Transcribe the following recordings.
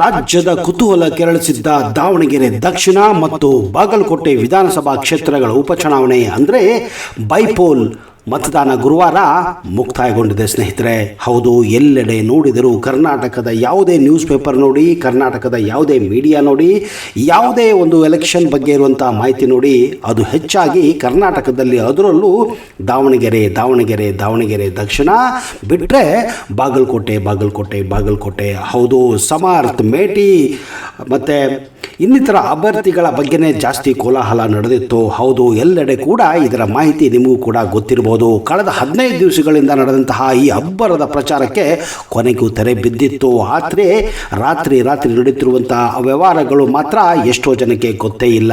ರಾಜ್ಯದ ಕುತೂಹಲ ಕೆರಳಿಸಿದ್ದ ದಾವಣಗೆರೆ ದಕ್ಷಿಣ ಮತ್ತು ಬಾಗಲಕೋಟೆ ವಿಧಾನಸಭಾ ಕ್ಷೇತ್ರಗಳ ಉಪಚುನಾವಣೆ ಅಂದರೆ ಬೈಪೋಲ್ ಮತದಾನ ಗುರುವಾರ ಮುಕ್ತಾಯಗೊಂಡಿದೆ ಸ್ನೇಹಿತರೆ. ಹೌದು, ಎಲ್ಲೆಡೆ ನೋಡಿದರೂ ಕರ್ನಾಟಕದ ಯಾವುದೇ ನ್ಯೂಸ್ ಪೇಪರ್ ನೋಡಿ, ಕರ್ನಾಟಕದ ಯಾವುದೇ ಮೀಡಿಯಾ ನೋಡಿ, ಯಾವುದೇ ಒಂದು ಎಲೆಕ್ಷನ್ ಬಗ್ಗೆ ಇರುವಂಥ ಮಾಹಿತಿ ನೋಡಿ, ಅದು ಹೆಚ್ಚಾಗಿ ಕರ್ನಾಟಕದಲ್ಲಿ, ಅದರಲ್ಲೂ ದಾವಣಗೆರೆ ದಾವಣಗೆರೆ ದಾವಣಗೆರೆ ದಕ್ಷಿಣ ಬಿಟ್ಟರೆ ಬಾಗಲಕೋಟೆ. ಹೌದು, ಸಮರ್ಥ್, ಮೇಟಿ ಮತ್ತು ಇನ್ನಿತರ ಅಭ್ಯರ್ಥಿಗಳ ಬಗ್ಗೆನೇ ಜಾಸ್ತಿ ಕೋಲಾಹಲ ನಡೆದಿತ್ತು. ಹೌದು, ಎಲ್ಲೆಡೆ ಕೂಡ ಇದರ ಮಾಹಿತಿ ನಿಮಗೂ ಕೂಡ ಗೊತ್ತಿರಬಹುದು. ಕಳೆದ 15 ದಿವಸಗಳಿಂದ ನಡೆದಂತಹ ಈ ಅಬ್ಬರದ ಪ್ರಚಾರಕ್ಕೆ ಕೊನೆಗೂ ತೆರೆ ಬಿದ್ದಿತ್ತು. ಆದರೆ ರಾತ್ರಿ ನಡೆಯುತ್ತಿರುವಂತಹ ವ್ಯವಹಾರಗಳು ಮಾತ್ರ ಎಷ್ಟೋ ಜನಕ್ಕೆ ಗೊತ್ತೇ ಇಲ್ಲ.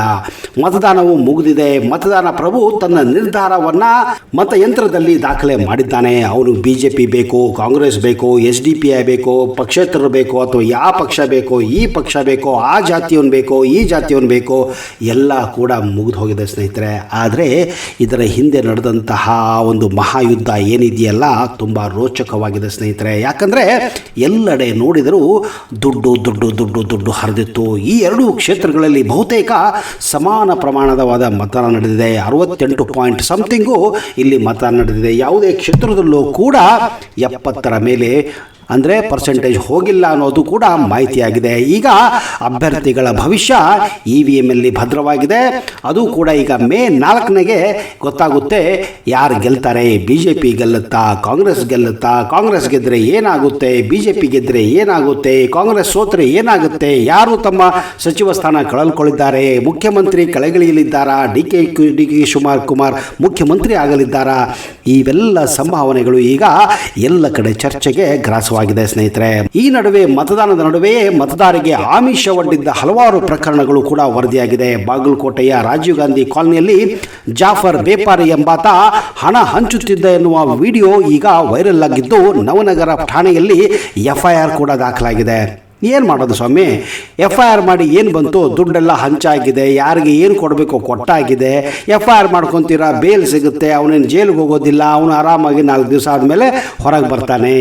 ಮತದಾನವು ಮುಗಿದಿದೆ. ಮತದಾನ ಪ್ರಭು ತನ್ನ ನಿರ್ಧಾರವನ್ನು ಮತಯಂತ್ರದಲ್ಲಿ ದಾಖಲೆ ಮಾಡಿದ್ದಾನೆ. ಅವನು BJP ಬೇಕು, ಕಾಂಗ್ರೆಸ್ ಬೇಕು, SDPI ಬೇಕು, ಪಕ್ಷೇತರರು ಬೇಕು, ಅಥವಾ ಯಾವ ಪಕ್ಷ ಬೇಕು, ಈ ಪಕ್ಷ ಬೇಕು, ಆ ಜಾತಿಯವನು ಬೇಕು, ಈ ಜಾತಿಯವನು ಬೇಕು, ಎಲ್ಲ ಕೂಡ ಮುಗಿದು ಹೋಗಿದೆ ಸ್ನೇಹಿತರೆ. ಆದರೆ ಇದರ ಹಿಂದೆ ನಡೆದಂತಹ ಒಂದು ಮಹಾಯುದ್ಧ ಏನಿದೆಯಲ್ಲ, ತುಂಬ ರೋಚಕವಾಗಿದೆ ಸ್ನೇಹಿತರೆ. ಯಾಕಂದರೆ ಎಲ್ಲೆಡೆ ನೋಡಿದರೂ ದುಡ್ಡು ಹರಿದಿತ್ತು. ಈ ಎರಡೂ ಕ್ಷೇತ್ರಗಳಲ್ಲಿ ಬಹುತೇಕ ಸಮಾನ ಪ್ರಮಾಣದವಾದ ಮತದಾನ ನಡೆದಿದೆ. 68 ಪಾಯಿಂಟ್ ಸಮಥಿಂಗು ಇಲ್ಲಿ ಮತದಾನ ನಡೆದಿದೆ. ಯಾವುದೇ ಕ್ಷೇತ್ರದಲ್ಲೂ ಕೂಡ 70ರ ಮೇಲೆ ಅಂದರೆ ಪರ್ಸೆಂಟೇಜ್ ಹೋಗಿಲ್ಲ ಅನ್ನೋದು ಕೂಡ ಮಾಹಿತಿಯಾಗಿದೆ. ಈಗ ಅಭ್ಯರ್ಥಿಗಳ ಭವಿಷ್ಯ EVMಲ್ಲಿ ಭದ್ರವಾಗಿದೆ. ಅದು ಕೂಡ ಈಗ ಮೇ 4ನೇ ಗೊತ್ತಾಗುತ್ತೆ ಯಾರು ಗೆಲ್ತಾರೆ. BJP ಗೆಲ್ಲುತ್ತಾ, ಕಾಂಗ್ರೆಸ್ ಗೆಲ್ಲುತ್ತಾ, ಕಾಂಗ್ರೆಸ್ ಗೆದ್ದರೆ ಏನಾಗುತ್ತೆ, BJP ಗೆದ್ದರೆ ಏನಾಗುತ್ತೆ, ಕಾಂಗ್ರೆಸ್ ಸೋತ್ರೆ ಏನಾಗುತ್ತೆ, ಯಾರು ತಮ್ಮ ಸಚಿವ ಸ್ಥಾನ ಕಳೆದುಕೊಳ್ಳಿದ್ದಾರೆ, ಮುಖ್ಯಮಂತ್ರಿ ಕೆಳಗಿಳಿಯಲಿದ್ದಾರಾ, ಡಿ ಕೆ ಶಿವಕುಮಾರ್ ಮುಖ್ಯಮಂತ್ರಿ ಆಗಲಿದ್ದಾರಾ, ಇವೆಲ್ಲ ಸಂಭಾವನೆಗಳು ಈಗ ಎಲ್ಲ ಕಡೆ ಚರ್ಚೆಗೆ ಗ್ರಾಸವಾಗಿದೆ ಸ್ನೇಹಿತರೆ. ಈ ನಡುವೆ ಮತದಾನದ ನಡುವೆಯೇ ಮತದಾರರಿಗೆ ಆಮಿಷ ಒಡ್ಡಿದ್ದ ಹಲವಾರು ಪ್ರಕರಣಗಳು ಕೂಡ ವರದಿಯಾಗಿದೆ. ಬಾಗಲಕೋಟೆಯ ರಾಜೀವ್ ಗಾಂಧಿ ಕಾಲನಿಯಲ್ಲಿ ಜಾಫರ್ ಬೇಪಾರಿ ಎಂಬಾತ ಹಣ ಹಂಚುತ್ತಿದ್ದ ಎನ್ನುವ ವಿಡಿಯೋ ಈಗ ವೈರಲ್ ಆಗಿದ್ದು, ನವನಗರ ಠಾಣೆಯಲ್ಲಿ FIR ಕೂಡ ದಾಖಲಾಗಿದೆ. ಏನು ಮಾಡೋದು ಸ್ವಾಮಿ, FIR ಮಾಡಿ ಏನು ಬಂತು, ದುಡ್ಡೆಲ್ಲ ಹಂಚಾಗಿದೆ, ಯಾರಿಗೆ ಏನು ಕೊಡಬೇಕು ಕೊಟ್ಟಾಗಿದೆ. FIR ಮಾಡ್ಕೊತೀರಾ, ಬೇಲ್ ಸಿಗುತ್ತೆ, ಅವನೇನು ಜೈಲಿಗೆ ಹೋಗೋದಿಲ್ಲ, ಅವನು ಆರಾಮಾಗಿ 4 ದಿವಸ ಆದಮೇಲೆ ಹೊರಗೆ ಬರ್ತಾನೆ.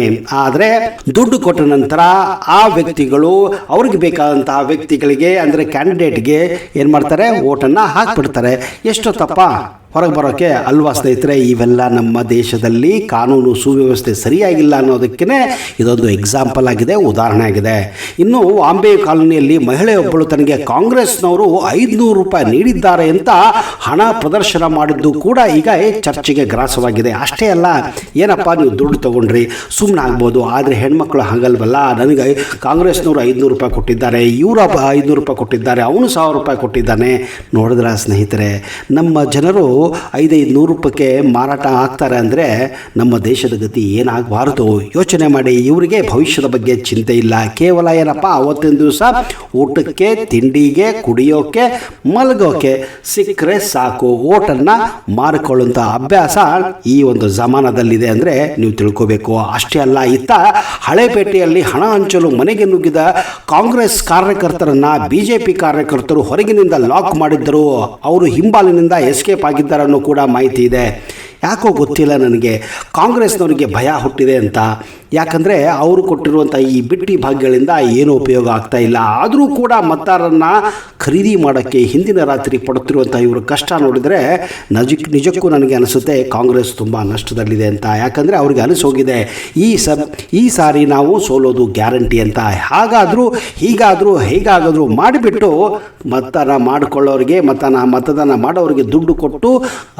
ಆದರೆ ದುಡ್ಡು ಕೊಟ್ಟ ನಂತರ ಆ ವ್ಯಕ್ತಿಗಳು ಅವ್ರಿಗೆ ಬೇಕಾದಂತಹ ವ್ಯಕ್ತಿಗಳಿಗೆ ಅಂದರೆ ಕ್ಯಾಂಡಿಡೇಟ್ಗೆ ಏನು ಮಾಡ್ತಾರೆ, ಓಟನ್ನು ಹಾಕ್ಬಿಡ್ತಾರೆ. ಎಷ್ಟು ತಪ್ಪ ಹೊರಗೆ ಬರೋಕ್ಕೆ ಅಲ್ವಾ ಸ್ನೇಹಿತರೆ. ಇವೆಲ್ಲ ನಮ್ಮ ದೇಶದಲ್ಲಿ ಕಾನೂನು ಸುವ್ಯವಸ್ಥೆ ಸರಿಯಾಗಿಲ್ಲ ಅನ್ನೋದಕ್ಕೆ ಇದೊಂದು ಎಕ್ಸಾಂಪಲ್ ಆಗಿದೆ, ಉದಾಹರಣೆ ಆಗಿದೆ. ಇನ್ನು ವಾಂಬೆ ಕಾಲೋನಿಯಲ್ಲಿ ಮಹಿಳೆಯೊಬ್ಬಳು ತನಗೆ ಕಾಂಗ್ರೆಸ್ನವರು 500 ರೂಪಾಯಿ ನೀಡಿದ್ದಾರೆ ಅಂತ ಹಣ ಪ್ರದರ್ಶನ ಮಾಡಿದ್ದು ಕೂಡ ಈಗ ಚರ್ಚೆಗೆ ಗ್ರಾಸವಾಗಿದೆ. ಅಷ್ಟೇ ಅಲ್ಲ, ಏನಪ್ಪ ನೀವು ದುಡ್ಡು ತೊಗೊಂಡ್ರಿ ಸುಮ್ಮನೆ ಆಗ್ಬೋದು, ಆದರೆ ಹೆಣ್ಮಕ್ಳು ಹಾಗಲ್ವಲ್ಲ. ನನಗೆ ಕಾಂಗ್ರೆಸ್ನವರು 500 ರೂಪಾಯಿ ಕೊಟ್ಟಿದ್ದಾರೆ, ಇವರು 500 ರೂಪಾಯಿ ಕೊಟ್ಟಿದ್ದಾರೆ, ಅವನು 1000 ರೂಪಾಯಿ ಕೊಟ್ಟಿದ್ದಾನೆ. ನೋಡಿದ್ರ ಸ್ನೇಹಿತರೆ, ನಮ್ಮ ಜನರು 500 ರೂಪಾಯಿಗೆ ಮಾರಾಟ ಆಗ್ತಾರೆ ಅಂದರೆ ನಮ್ಮ ದೇಶದ ಗತಿ ಏನಾಗಬಾರದು ಯೋಚನೆ ಮಾಡಿ. ಇವರಿಗೆ ಭವಿಷ್ಯದ ಬಗ್ಗೆ ಚಿಂತೆ ಇಲ್ಲ. ಕೇವಲ ಏನಪ್ಪ, ಅವತ್ತಿನ ದಿವಸ ಊಟಕ್ಕೆ, ತಿಂಡಿಗೆ, ಕುಡಿಯೋಕೆ, ಮಲಗೋಕೆ ಸಿಕ್ಕರೆ ಸಾಕು, ಓಟನ್ನು ಮಾರಿಕೊಳ್ಳುವಂಥ ಅಭ್ಯಾಸ ಈ ಒಂದು ಜಮಾನದಲ್ಲಿದೆ ಅಂದರೆ ನೀವು ತಿಳ್ಕೋಬೇಕು. ಅಷ್ಟೇ ಅಲ್ಲ, ಇತ್ತ ಹಳೇಪೇಟೆಯಲ್ಲಿ ಹಣ ಹಂಚಲು ಮನೆಗೆ ನುಗ್ಗಿದ ಕಾಂಗ್ರೆಸ್ ಕಾರ್ಯಕರ್ತರನ್ನು BJP ಕಾರ್ಯಕರ್ತರು ಹೊರಗಿನಿಂದ ಲಾಕ್ ಮಾಡಿದ್ದರು. ಅವರು ಹಿಂಬಾಲಿನಿಂದ ಎಸ್ಕೇಪ್ ಆಗಿದ್ದಾರೆ ಅನ್ನೋ ಕೂಡ ಮಾಹಿತಿ ಇದೆ. ಯಾಕೋ ಗೊತ್ತಿಲ್ಲ ನನಗೆ, ಕಾಂಗ್ರೆಸ್ನವರಿಗೆ ಭಯ ಹುಟ್ಟಿದೆ ಅಂತ. ಯಾಕಂದರೆ ಅವರು ಕೊಟ್ಟಿರುವಂಥ ಈ ಬಿಟ್ಟಿ ಭಾಗ್ಯಗಳಿಂದ ಏನೂ ಉಪಯೋಗ ಆಗ್ತಾ ಇಲ್ಲ. ಆದರೂ ಕೂಡ ಮತದಾರರನ್ನು ಖರೀದಿ ಮಾಡೋಕ್ಕೆ ಹಿಂದಿನ ರಾತ್ರಿ ಪಡುತ್ತಿರುವಂಥ ಇವರು ಕಷ್ಟ ನೋಡಿದರೆ ನಿಜಕ್ಕೂ ನನಗೆ ಅನಿಸುತ್ತೆ ಕಾಂಗ್ರೆಸ್ ತುಂಬ ನಷ್ಟದಲ್ಲಿದೆ ಅಂತ. ಯಾಕಂದರೆ ಅವ್ರಿಗೆ ಅನಿಸೋಗಿದೆ ಈ ಸಾರಿ ನಾವು ಸೋಲೋದು ಗ್ಯಾರಂಟಿ ಅಂತ. ಹೇಗಾದರೂ ಮಾಡಿಬಿಟ್ಟು ಮತದಾನ ಮಾಡಿಕೊಳ್ಳೋರಿಗೆ, ಮತದಾನ ಮಾಡೋರಿಗೆ ದುಡ್ಡು ಕೊಟ್ಟು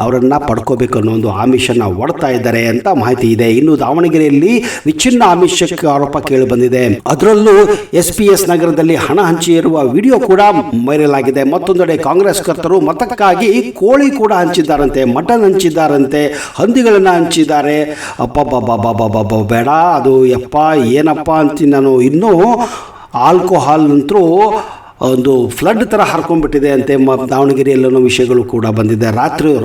ಅವರನ್ನು ಪಡ್ಕೋಬೇಕು ಅನ್ನೋ ಒಂದು ಆಮಿಷನ ಒಡ್ತಾ ಇದ್ದಾರೆ ಅಂತ ಮಾಹಿತಿ ಇದೆ. ಇನ್ನು ದಾವಣಗೆರೆಯಲ್ಲಿ ವಿಚ್ಛಿನ್ನ ಆಮಿಷಕ್ಕೆ ಆರೋಪ ಕೇಳಿ ಬಂದಿದೆ. ಅದರಲ್ಲೂ SPS ನಗರದಲ್ಲಿ ಹಣ ಹಂಚಿ ಇರುವ ವಿಡಿಯೋ ಕೂಡ ವೈರಲ್ ಆಗಿದೆ. ಮತ್ತೊಂದೆಡೆ ಕಾಂಗ್ರೆಸ್ ಕರ್ತರು ಮತಕ್ಕಾಗಿ ಕೋಳಿ ಕೂಡ ಹಂಚಿದ್ದಾರಂತೆ, ಮಟನ್ ಹಂಚಿದ್ದಾರಂತೆ, ಹಂದಿಗಳನ್ನು ಹಂಚಿದ್ದಾರೆ. ಬೇಡ, ಅದು ಏನಪ್ಪ ಅಂತೀನಿ ನಾನು. ಇನ್ನೂ ಆಲ್ಕೋಹಾಲ್ ಅಂತೂ ಒಂದು ಫ್ಲಡ್ ಥರ ಹರ್ಕೊಂಡ್ಬಿಟ್ಟಿದೆ ಅಂತೆ. ದಾವಣಗೆರೆಯಲ್ಲೂ ವಿಷಯಗಳು ಕೂಡ ಬಂದಿದೆ.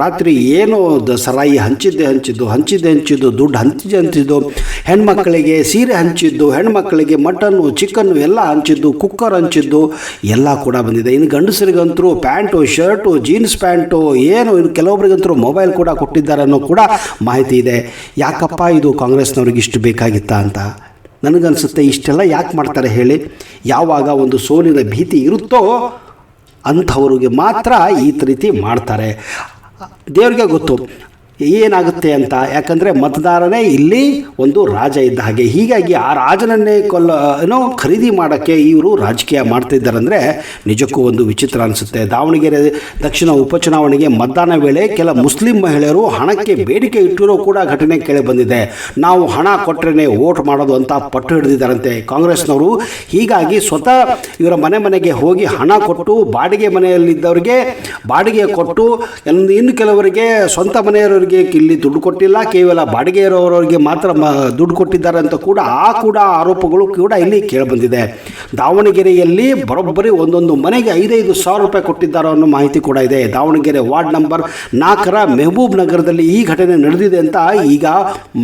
ರಾತ್ರಿ ಏನೋ ಸರಾಯಿ ಹಂಚಿದ್ದು ದುಡ್ಡು ಹಂಚಿದ್ದು, ಹೆಣ್ಮಕ್ಕಳಿಗೆ ಸೀರೆ ಹಂಚಿದ್ದು, ಹೆಣ್ಮಕ್ಕಳಿಗೆ ಮಟನ್ನು ಚಿಕನ್ನು ಎಲ್ಲ ಹಂಚಿದ್ದು, ಕುಕ್ಕರ್ ಹಂಚಿದ್ದು ಎಲ್ಲ ಕೂಡ ಬಂದಿದೆ. ಇನ್ನು ಗಂಡಸರಿಗಂತರೂ ಪ್ಯಾಂಟು, ಶರ್ಟು, ಜೀನ್ಸ್ ಪ್ಯಾಂಟು, ಏನು ಇನ್ನು ಕೆಲವೊಬ್ಬರಿಗಂತರೂ ಮೊಬೈಲ್ ಕೂಡ ಕೊಟ್ಟಿದ್ದಾರೆ ಅನ್ನೋ ಕೂಡ ಮಾಹಿತಿ ಇದೆ. ಯಾಕಪ್ಪ ಇದು ಕಾಂಗ್ರೆಸ್ನವ್ರಿಗೆ ಇಷ್ಟು ಬೇಕಾಗಿತ್ತಾ ಅಂತ ನನಗನ್ಸುತ್ತೆ. ಇಷ್ಟೆಲ್ಲ ಯಾಕೆ ಮಾಡ್ತಾರೆ ಹೇಳಿ? ಯಾವಾಗ ಒಂದು ಸೋಲಿನ ಭೀತಿ ಇರುತ್ತೋ ಅಂಥವ್ರಿಗೆ ಮಾತ್ರ ಈ ರೀತಿ ಮಾಡ್ತಾರೆ. ದೇವರಿಗೆ ಗೊತ್ತು ಏನಾಗುತ್ತೆ ಅಂತ. ಯಾಕಂದರೆ ಮತದಾರನೇ ಇಲ್ಲಿ ಒಂದು ರಾಜ ಇದ್ದ ಹಾಗೆ. ಹೀಗಾಗಿ ಆ ರಾಜನನ್ನೇ ಖರೀದಿ ಮಾಡೋಕ್ಕೆ ಇವರು ರಾಜಕೀಯ ಮಾಡ್ತಿದ್ದಾರೆ ಅಂದರೆ ನಿಜಕ್ಕೂ ಒಂದು ವಿಚಿತ್ರ ಅನಿಸುತ್ತೆ. ದಾವಣಗೆರೆ ದಕ್ಷಿಣ ಉಪಚುನಾವಣೆಗೆ ಮತದಾನ ವೇಳೆ ಕೆಲ ಮುಸ್ಲಿಂ ಮಹಿಳೆಯರು ಹಣಕ್ಕೆ ಬೇಡಿಕೆ ಇಟ್ಟಿರೋ ಕೂಡ ಘಟನೆ ಕೇಳಿ ಬಂದಿದೆ. ನಾವು ಹಣ ಕೊಟ್ಟರೆ ವೋಟ್ ಮಾಡೋದು ಅಂತ ಪಟ್ಟು ಹಿಡಿದಿದ್ದಾರಂತೆ ಕಾಂಗ್ರೆಸ್ನವರು. ಹೀಗಾಗಿ ಸ್ವತಃ ಇವರ ಮನೆಗೆ ಹೋಗಿ ಹಣ ಕೊಟ್ಟು, ಬಾಡಿಗೆ ಮನೆಯಲ್ಲಿದ್ದವರಿಗೆ ಬಾಡಿಗೆ ಕೊಟ್ಟು, ಇನ್ನು ಕೆಲವರಿಗೆ ಸ್ವಂತ ಮನೆಯವರಿಗೆ ಇಲ್ಲಿ ದುಡ್ಡು ಕೊಟ್ಟಿಲ್ಲ, ಕೇವಲ ಬಾಡಿಗೆ ಇರೋರಿಗೆ ಮಾತ್ರ ದುಡ್ಡು ಕೊಟ್ಟಿದ್ದಾರೆ ಅಂತ ಕೂಡ ಆರೋಪಗಳು ಕೂಡ ಇಲ್ಲಿ ಕೇಳಿಬಂದಿದೆ. ದಾವಣಗೆರೆಯಲ್ಲಿ ಬರೋಬ್ಬರಿ ಒಂದೊಂದು ಮನೆಗೆ 5,000 ರೂಪಾಯಿ ಕೊಟ್ಟಿದ್ದಾರೆ ಅನ್ನೋ ಮಾಹಿತಿ ಕೂಡ ಇದೆ. ದಾವಣಗೆರೆ ವಾರ್ಡ್ ನಂಬರ್ 4 ಮೆಹಬೂಬ್ ನಗರದಲ್ಲಿ ಈ ಘಟನೆ ನಡೆದಿದೆ ಅಂತ ಈಗ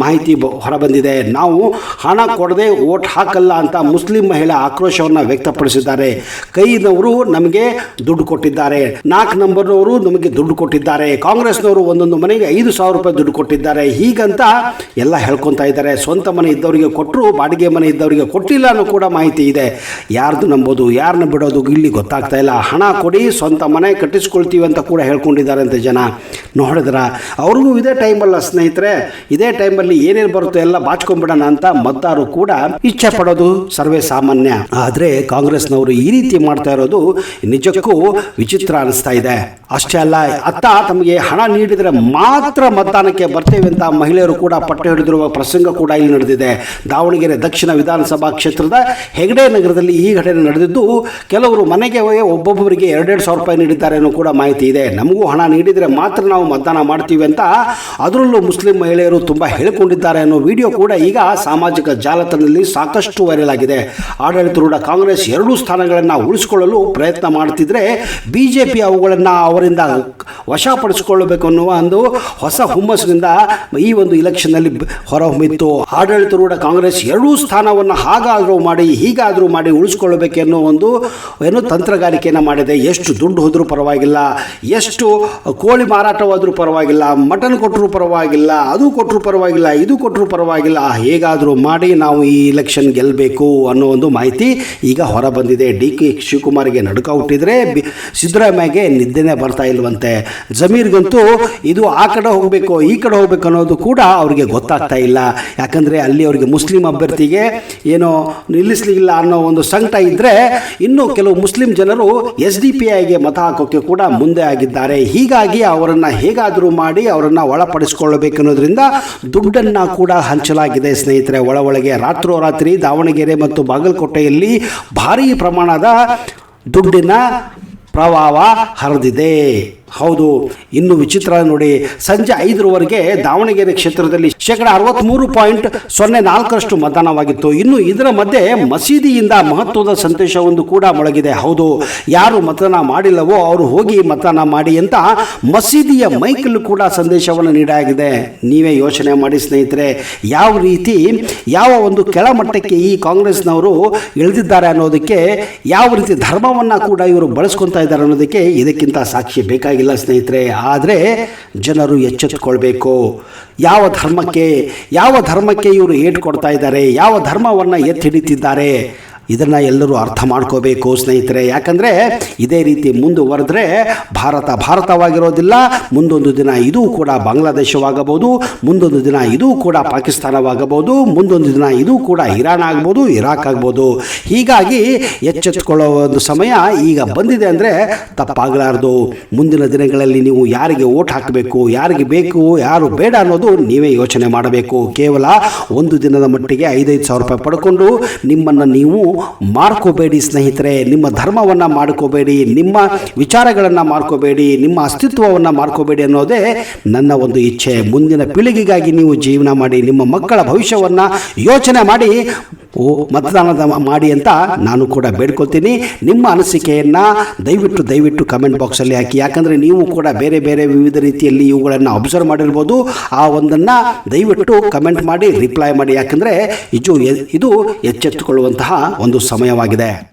ಮಾಹಿತಿ ಹೊರಬಂದಿದೆ. ನಾವು ಹಣ ಕೊಡದೆ ವೋಟ್ ಹಾಕಲ್ಲ ಅಂತ ಮುಸ್ಲಿಂ ಮಹಿಳೆ ಆಕ್ರೋಶವನ್ನು ವ್ಯಕ್ತಪಡಿಸಿದ್ದಾರೆ. ಕೈನವರು ನಮಗೆ ದುಡ್ಡು ಕೊಟ್ಟಿದ್ದಾರೆ, 4 ನಂಬರ್ನವರು ನಮಗೆ ದುಡ್ಡು ಕೊಟ್ಟಿದ್ದಾರೆ, ಕಾಂಗ್ರೆಸ್ನವರು ಒಂದೊಂದು ಮನೆಗೆ 5,000 ರೂಪಾಯಿ ದುಡ್ಡು ಕೊಟ್ಟಿದ್ದಾರೆ, ಹೀಗಂತ ಎಲ್ಲ ಹೇಳ್ಕೊತಾ ಇದ್ದಾರೆ. ಸ್ವಂತ ಮನೆ ಇದ್ದವರಿಗೆ ಕೊಟ್ಟರು, ಬಾಡಿಗೆ ಮನೆ ಇದ್ದವರಿಗೆ ಕೊಟ್ಟಿಲ್ಲ ಅನ್ನೋ ಕೂಡ ಮಾಹಿತಿ ಇದೆ. ಯಾರ್ದು ನಂಬೋದು, ಯಾರನ್ನ ಬಿಡೋದು ಇಲ್ಲಿ ಗೊತ್ತಾಗ್ತಾ ಇಲ್ಲ. ಹಣ ಕೊಡಿ, ಸ್ವಂತ ಮನೆ ಕಟ್ಟಿಸ್ಕೊಳ್ತೀವಿ ಅಂತ ಕೂಡ ಹೇಳ್ಕೊಂಡಿದ್ದಾರೆ ಅಂತ ಜನ ನೋಡಿದ್ರ. ಅವ್ರಿಗೂ ಇದೇ ಟೈಮಲ್ಲ ಸ್ನೇಹಿತರೆ, ಇದೇ ಟೈಮಲ್ಲಿ ಏನೇನು ಬರುತ್ತೋ ಎಲ್ಲ ಬಾಚ್ಕೊಂಡ್ಬಿಡೋಣ ಅಂತ ಮತದಾರರು ಕೂಡ ಇಚ್ಛೆ ಪಡೋದು ಸರ್ವೇ ಸಾಮಾನ್ಯ. ಆದರೆ ಕಾಂಗ್ರೆಸ್ನವರು ಈ ರೀತಿ ಮಾಡ್ತಾ ಇರೋದು ನಿಜಕ್ಕೂ ವಿಚಿತ್ರ ಅನಿಸ್ತಾ ಇದೆ. ಅಷ್ಟೇ ಅಲ್ಲ, ಅತ್ತ ತಮಗೆ ಹಣ ನೀಡಿದರೆ ಮಾತ್ರ ಮತದಾನಕ್ಕೆ ಬರ್ತೇವೆ ಅಂತ ಮಹಿಳೆಯರು ಕೂಡ ಪಟ್ಟು ಹಿಡಿದಿರುವ ಪ್ರಸಂಗ ಕೂಡ ಇಲ್ಲಿ ನಡೆದಿದೆ. ದಾವಣಗೆರೆ ದಕ್ಷಿಣ ವಿಧಾನಸಭಾ ಕ್ಷೇತ್ರದ ಹೆಗಡೆ ನಗರದಲ್ಲಿ ಈ ಘಟನೆ ನಡೆದಿದ್ದು, ಕೆಲವರು ಮನೆಗೆ ಒಬ್ಬೊಬ್ಬರಿಗೆ 2,000 ರೂಪಾಯಿ ನೀಡಿದ್ದಾರೆ ಅನ್ನೋ ಕೂಡ ಮಾಹಿತಿ ಇದೆ. ನಮಗೂ ಹಣ ನೀಡಿದರೆ ಮಾತ್ರ ನಾವು ಮತದಾನ ಮಾಡ್ತೀವಿ ಅಂತ ಅದರಲ್ಲೂ ಮುಸ್ಲಿಂ ಮಹಿಳೆಯರು ತುಂಬ ಹೇಳಿಕೊಂಡಿದ್ದಾರೆ ಅನ್ನೋ ವಿಡಿಯೋ ಕೂಡ ಈಗ ಸಾಮಾಜಿಕ ಜಾಲತಾಣದಲ್ಲಿ ಸಾಕಷ್ಟು ವೈರಲ್ ಆಗಿದೆ. ಆಡಳಿತಾರೂಢ ಕಾಂಗ್ರೆಸ್ 2 ಸ್ಥಾನಗಳನ್ನು ಉಳಿಸಿಕೊಳ್ಳಲು ಪ್ರಯತ್ನ ಮಾಡ್ತಿದ್ರೆ ಬಿಜೆಪಿ ಅವುಗಳನ್ನು ಅವರಿಂದ ವಶಪಡಿಸಿಕೊಳ್ಳಬೇಕು ಅನ್ನುವ ಒಂದು ಹೊಸ ಹುಮ್ಮಸ್ಸಿನಿಂದ ಈ ಒಂದು ಇಲೆಕ್ಷನ್ನಲ್ಲಿ ಹೊರಹೊಮ್ಮಿತ್ತು. ಆಡಳಿತಾರೂಢ ಕಾಂಗ್ರೆಸ್ 2 ಸ್ಥಾನವನ್ನು ಹಾಗಾದರೂ ಮಾಡಿ ಹೀಗಾದರೂ ಮಾಡಿ ಉಳಿಸ್ಕೊಳ್ಬೇಕೆನ್ನೋ ಒಂದು ತಂತ್ರಗಾರಿಕೆಯನ್ನು ಮಾಡಿದೆ. ಎಷ್ಟು ದುಡ್ಡು ಹೋದರೂ ಪರವಾಗಿಲ್ಲ, ಎಷ್ಟು ಕೋಳಿ ಮಾರಾಟವಾದರೂ ಪರವಾಗಿಲ್ಲ, ಮಟನ್ ಕೊಟ್ಟರೂ ಪರವಾಗಿಲ್ಲ, ಅದು ಕೊಟ್ಟರೂ ಪರವಾಗಿಲ್ಲ, ಇದು ಕೊಟ್ಟರೂ ಪರವಾಗಿಲ್ಲ, ಹೇಗಾದರೂ ಮಾಡಿ ನಾವು ಈ ಇಲೆಕ್ಷನ್ ಗೆಲ್ಲಬೇಕು ಅನ್ನೋ ಒಂದು ಮಾಹಿತಿ ಈಗ ಹೊರ ಬಂದಿದೆ. ಡಿ.ಕೆ. ಶಿವಕುಮಾರ್ಗೆ ನಡುಕ ಹುಟ್ಟಿದರೆ ಸಿದ್ದರಾಮಯ್ಯಗೆ ನಿದ್ದೆನೇ ಬರ್ತಾ ಇಲ್ವಂತೆ. ಜಮೀರ್ಗಂತೂ ಇದು ಆ ಕಡೆ ಹೋಗಬೇಕು ಈ ಕಡೆ ಹೋಗಬೇಕು ಅನ್ನೋದು ಕೂಡ ಅವರಿಗೆ ಗೊತ್ತಾಗ್ತಾ ಇಲ್ಲ. ಯಾಕಂದರೆ ಅಲ್ಲಿ ಅವರಿಗೆ ಮುಸ್ಲಿಂ ಅಭ್ಯರ್ಥಿಗೆ ಏನೋ ನಿಲ್ಲಿಸಲಿಲ್ಲ ಅನ್ನೋ ಒಂದು ಸಂಕಟ ಇದ್ದರೆ, ಇನ್ನು ಕೆಲವು ಮುಸ್ಲಿಂ ಜನರು SDPIಗೆ ಮತ ಹಾಕೋಕ್ಕೆ ಕೂಡ ಮುಂದೆ ಆಗಿದ್ದಾರೆ. ಹೀಗಾಗಿ ಅವರನ್ನು ಹೇಗಾದರೂ ಮಾಡಿ ಅವರನ್ನು ಒಳಪಡಿಸಿಕೊಳ್ಳಬೇಕನ್ನೋದ್ರಿಂದ ದುಡ್ಡನ್ನು ಕೂಡ ಹಂಚಲಾಗಿದೆ ಸ್ನೇಹಿತರೆ. ಒಳಗೆ ರಾತ್ರೋರಾತ್ರಿ ದಾವಣಗೆರೆ ಮತ್ತು ಬಾಗಲಕೋಟೆಯಲ್ಲಿ ಭಾರೀ ಪ್ರಮಾಣದ ದುಡ್ಡಿನ ಪ್ರವಾಹ ಹರಿದಿದೆ. ಹೌದು, ಇನ್ನು ವಿಚಿತ್ರ ನೋಡಿ, ಸಂಜೆ 5ರವರೆಗೆ ದಾವಣಗೆರೆ ಕ್ಷೇತ್ರದಲ್ಲಿ 63.04% ಮತದಾನವಾಗಿತ್ತು. ಇನ್ನು ಇದರ ಮಧ್ಯೆ ಮಸೀದಿಯಿಂದ ಮಹತ್ವದ ಸಂದೇಶವೊಂದು ಕೂಡ ಮೊಳಗಿದೆ. ಹೌದು, ಯಾರು ಮತದಾನ ಮಾಡಿಲ್ಲವೋ ಅವರು ಹೋಗಿ ಮತದಾನ ಮಾಡಿ ಅಂತ ಮಸೀದಿಯ ಮೈಕಲ್ಲೂ ಕೂಡ ಸಂದೇಶವನ್ನು ನೀಡಲಾಗಿದೆ. ನೀವೇ ಯೋಚನೆ ಮಾಡಿ ಸ್ನೇಹಿತರೆ, ಯಾವ ರೀತಿ ಯಾವ ಒಂದು ಕೆಳಮಟ್ಟಕ್ಕೆ ಈ ಕಾಂಗ್ರೆಸ್ನವರು ಇಳಿದಿದ್ದಾರೆ ಅನ್ನೋದಕ್ಕೆ, ಯಾವ ರೀತಿ ಧರ್ಮವನ್ನು ಕೂಡ ಇವರು ಬಳಸ್ಕೊತಾ ಇದ್ದಾರೆ ಅನ್ನೋದಕ್ಕೆ ಇದಕ್ಕಿಂತ ಸಾಕ್ಷಿ ಬೇಕಾಗಿಲ್ಲ ಸ್ನೇಹಿತರೆ. ಆದರೆ ಜನರು ಎಚ್ಚೆತ್ತುಕೊಳ್ಬೇಕು. ಯಾವ ಧರ್ಮಕ್ಕೆ ಇವರು ಏಟು ಕೊಡ್ತಾ ಇದ್ದಾರೆ, ಯಾವ ಧರ್ಮವನ್ನು ಎತ್ತಿ ಹಿಡಿತಿದ್ದಾರೆ, ಇದನ್ನು ಎಲ್ಲರೂ ಅರ್ಥ ಮಾಡ್ಕೋಬೇಕು ಸ್ನೇಹಿತರೆ. ಯಾಕಂದರೆ ಇದೇ ರೀತಿ ಮುಂದುವರೆದ್ರೆ ಭಾರತವಾಗಿರೋದಿಲ್ಲ. ಮುಂದೊಂದು ದಿನ ಇದು ಕೂಡ ಬಾಂಗ್ಲಾದೇಶವಾಗಬಹುದು, ಮುಂದೊಂದು ದಿನ ಇದು ಕೂಡ ಪಾಕಿಸ್ತಾನವಾಗಬಹುದು, ಮುಂದೊಂದು ದಿನ ಇದು ಕೂಡ ಇರಾನ್ ಆಗ್ಬೋದು, ಇರಾಕ್ ಆಗ್ಬೋದು. ಹೀಗಾಗಿ ಎಚ್ಚೆತ್ತುಕೊಳ್ಳೋ ಒಂದು ಸಮಯ ಈಗ ಬಂದಿದೆ ಅಂದರೆ ತಪ್ಪಾಗಲಾರದು. ಮುಂದಿನ ದಿನಗಳಲ್ಲಿ ನೀವು ಯಾರಿಗೆ ಓಟ್ ಹಾಕಬೇಕು, ಯಾರಿಗೆ ಬೇಕು, ಯಾರು ಬೇಡ ಅನ್ನೋದು ನೀವೇ ಯೋಚನೆ ಮಾಡಬೇಕು. ಕೇವಲ ಒಂದು ದಿನದ ಮಟ್ಟಿಗೆ 5,000 ರೂಪಾಯಿ ಪಡ್ಕೊಂಡು ನಿಮ್ಮನ್ನು ನೀವು ಮಾರ್ಕೋಬೇಡಿ ಸ್ನೇಹಿತರೆ. ನಿಮ್ಮ ಧರ್ಮವನ್ನು ಮಾಡ್ಕೋಬೇಡಿ, ನಿಮ್ಮ ವಿಚಾರಗಳನ್ನು ಮಾರ್ಕೋಬೇಡಿ, ನಿಮ್ಮ ಅಸ್ತಿತ್ವವನ್ನು ಮಾರ್ಕೋಬೇಡಿ ಅನ್ನೋದೇ ನನ್ನ ಒಂದು ಇಚ್ಛೆ. ಮುಂದಿನ ಪೀಳಿಗೆಗಾಗಿ ನೀವು ಜೀವನ ಮಾಡಿ, ನಿಮ್ಮ ಮಕ್ಕಳ ಭವಿಷ್ಯವನ್ನು ಯೋಚನೆ ಮಾಡಿ ಮತದಾನದ ಮಾಡಿ ಅಂತ ನಾನು ಕೂಡ ಬೇಡ್ಕೊಳ್ತೀನಿ. ನಿಮ್ಮ ಅನಿಸಿಕೆಯನ್ನು ದಯವಿಟ್ಟು ಕಮೆಂಟ್ ಬಾಕ್ಸಲ್ಲಿ ಹಾಕಿ. ಯಾಕಂದರೆ ನೀವು ಕೂಡ ಬೇರೆ ಬೇರೆ ವಿವಿಧ ರೀತಿಯಲ್ಲಿ ಇವುಗಳನ್ನು ಅಬ್ಸರ್ವ್ ಮಾಡಿರ್ಬೋದು. ಆ ಒಂದನ್ನು ದಯವಿಟ್ಟು ಕಮೆಂಟ್ ಮಾಡಿ ರಿಪ್ಲೈ ಮಾಡಿ. ಯಾಕಂದರೆ ಇದು ಎಚ್ಚೆತ್ತುಕೊಳ್ಳುವಂತಹ ಒಂದು ಸಮಯವಾಗಿದೆ.